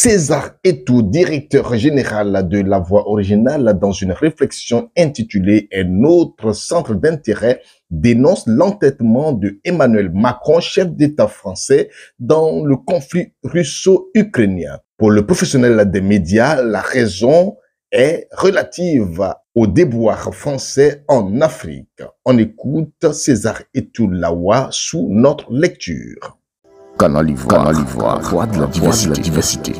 César Etou, directeur général de La Voix originale, dans une réflexion intitulée « Un autre centre d'intérêt », dénonce l'entêtement de Emmanuel Macron, chef d'État français, dans le conflit russo-ukrainien. Pour le professionnel des médias, la raison est relative au déboire français en Afrique. On écoute César Etou Lawa sous notre lecture. Canal Ivoire, voix de la diversité.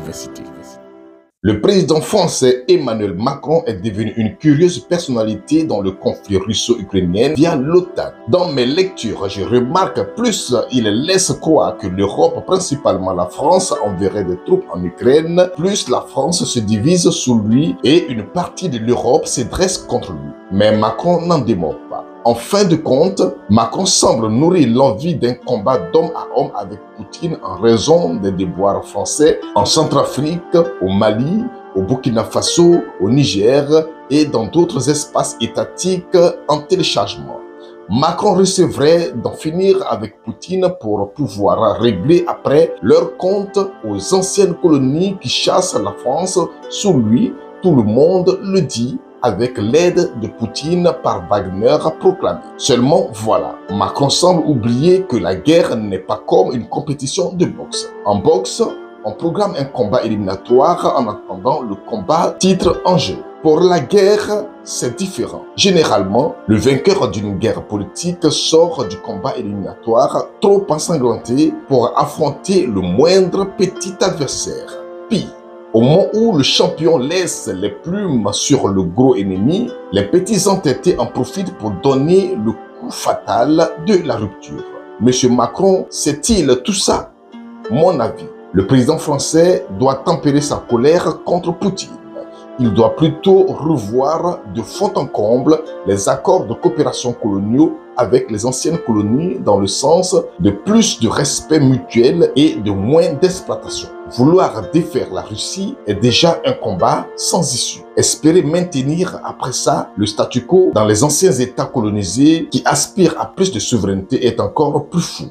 Le président français Emmanuel Macron est devenu une curieuse personnalité dans le conflit russo-ukrainien via l'OTAN. Dans mes lectures, je remarque plus il laisse croire que l'Europe, principalement la France, enverrait des troupes en Ukraine, plus la France se divise sous lui et une partie de l'Europe se dresse contre lui. Mais Macron n'en démord pas. En fin de compte, Macron semble nourrir l'envie d'un combat d'homme à homme avec Poutine en raison des déboires français en Centrafrique, au Mali, au Burkina Faso, au Niger et dans d'autres espaces étatiques en téléchargement. Macron recevrait d'en finir avec Poutine pour pouvoir régler après leur compte aux anciennes colonies qui chassent la France sous lui. Tout le monde le dit, avec l'aide de Poutine par Wagner proclamé. Seulement, voilà, Macron semble oublier que la guerre n'est pas comme une compétition de boxe. En boxe, on programme un combat éliminatoire en attendant le combat titre en jeu. Pour la guerre, c'est différent. Généralement, le vainqueur d'une guerre politique sort du combat éliminatoire trop ensanglanté pour affronter le moindre petit adversaire. Pire, au moment où le champion laisse les plumes sur le gros ennemi, les petits entêtés en profitent pour donner le coup fatal de la rupture. Monsieur Macron sait-il tout ça? Mon avis, le président français doit tempérer sa colère contre Poutine. Il doit plutôt revoir de fond en comble les accords de coopération coloniaux avec les anciennes colonies dans le sens de plus de respect mutuel et de moins d'exploitation. Vouloir défaire la Russie est déjà un combat sans issue. Espérer maintenir après ça le statu quo dans les anciens États colonisés qui aspirent à plus de souveraineté est encore plus fou.